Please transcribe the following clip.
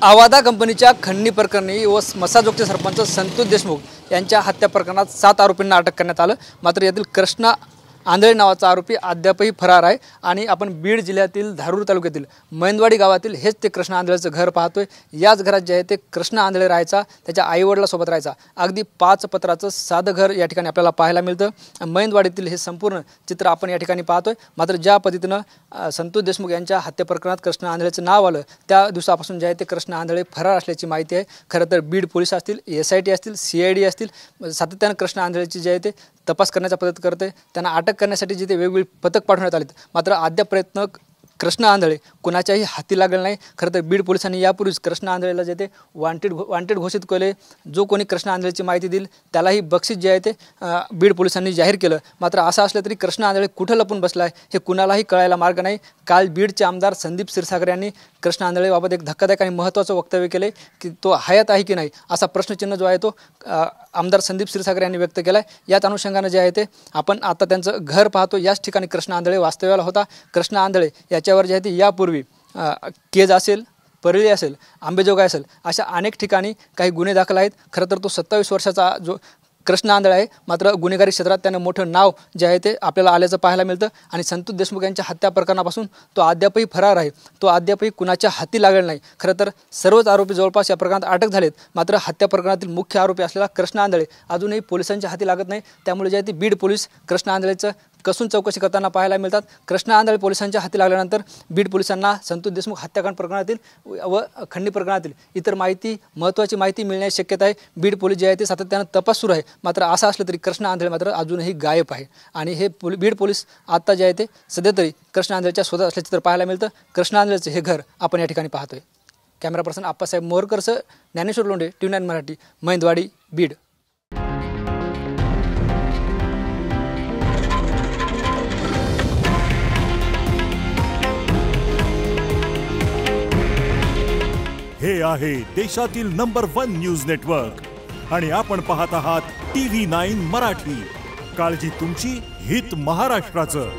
आवादा कंपनीच्या खंडणी प्रकरणी व मसाजोगचे सरपंच संतोष देशमुख यांच्या हत्या प्रकरणात 7 आरोपींना अटक करण्यात आलं। मात्र यातील कृष्णा आंधळे नावाचा आरोपी अद्यापही फरार आहे आणि आपण बीड जिल्ह्यातील धारूर तालुक्यातील मैंदवाडी गावातील हेच ते कृष्णा आंधळेचं घर पाहतोय। याच घरात जे आहे ते कृष्णा आंधळे राहायचा, त्याच्या आईवडिलांसोबत राहायचा। अगदी 5 पत्राचं साधं घर या ठिकाणी आपल्याला पाहायला मिळतं। मैंदवाडीतील हे संपूर्ण चित्र आपण या ठिकाणी पाहतोय। मात्र ज्या पद्धतीनं संतोष देशमुख यांच्या हत्या प्रकरणात कृष्णा आंधळेचं नाव आलं त्या दिवसापासून जे आहे ते कृष्णा आंधळे फरार असल्याची माहिती आहे। खरं तर बीड पोलीस असतील, SIT असतील, CID असतील सातत्यानं कृष्णा आंधळेची जे आहे ते तपास करण्याचा प्रयत्न करते। त्यांना अटक करण्यासाठी जे ते वेगवेगळी पथक पाठवण्यात आलेत, मात्र अद्याप प्रयत्न कृष्णा आंधळे कुणाच्याही हाती लागले नाही। खरं तर बीड पोलिसांनी यापूर्वीच कृष्णा आंधळेला जे ते वॉन्टेड घोषित केले। जो कोणी कृष्णा आंधळेची माहिती देईल त्यालाही बक्षीस जे आहे ते बीड पोलिसांनी जाहीर केलं। मात्र असं असलं तरी कृष्णा आंधळे कुठं लपून बसला आहे हे कुणालाही कळायला मार्ग नाही। काल बीडचे आमदार संदीप क्षीरसागर यांनी कृष्णा आंधळेबाबत एक धक्कादायक आणि महत्त्वाचं वक्तव्य केले की तो हयात आहे की नाही असा प्रश्नचिन्ह जो आहे तो आमदार संदीप क्षीरसागर यांनी व्यक्त केला आहे। याच अनुषंगाने जे आहे ते आपण आता त्यांचं घर पाहतो। याच ठिकाणी कृष्णा आंधळे वास्तव्याला होता। कृष्णा आंधळे याच्यावर जे आहे ते यापूर्वी केज असेल, परळी असेल, आंबेजोगाई असेल अशा अनेक ठिकाणी काही गुन्हे दाखल आहेत। खरं तर तो 27 वर्षाचा जो कृष्णा आंधळे आहे, मात्र गुन्हेगारी क्षेत्रात त्यानं मोठं नाव जे आहे ते आपल्याला आल्याचं पाहायला मिळतं। आणि संतोष देशमुख यांच्या हत्या प्रकरणापासून तो अद्यापही फरार आहे। तो अद्यापही कुणाच्या हाती लागलेला नाही। खरं तर सर्वच आरोपी जवळपास या प्रकरणात अटक झालेत, मात्र हत्या प्रकरणातील मुख्य आरोपी असलेला कृष्णा आंधळे अजूनही पोलिसांच्या हाती लागत नाही। त्यामुळे जे आहे ते बीड पोलीस कृष्णा आंधळेचं कसून चौकशी करताना पाहायला मिळतात। कृष्णा आंधळे पोलिसांच्या हाती लागल्यानंतर बीड पोलिसांना संतोष देशमुख हत्याकांड प्रकरणातील व खंडणी प्रकरणातील इतर माहिती, महत्त्वाची माहिती मिळण्याची शक्यता आहे। बीड पोलीस जे आहे ते सातत्यानं तपास सुरू आहे। मात्र असं असलं तरी कृष्णा आंधळे मात्र अजूनही गायब आहे आणि हे बीड पोलीस आता जे आहे ते सध्या तरी कृष्णा आंधळेच्या शोधात असल्याचे चित्र पाहायला मिळतं। कृष्णा आंधळेचं हे घर आपण या ठिकाणी पाहतोय। कॅमेरा पर्सन आप्पासाहेब मोरकरसह ज्ञानेश्वर लोंढे, TV9 मराठी, मैंदवाडी, बीड। हे आहे देशातील नंबर 1 न्यूज नेटवर्क आणि आपण पाहत आहात TV9 मराठी। काळजी तुमची, हित महाराष्ट्राचं।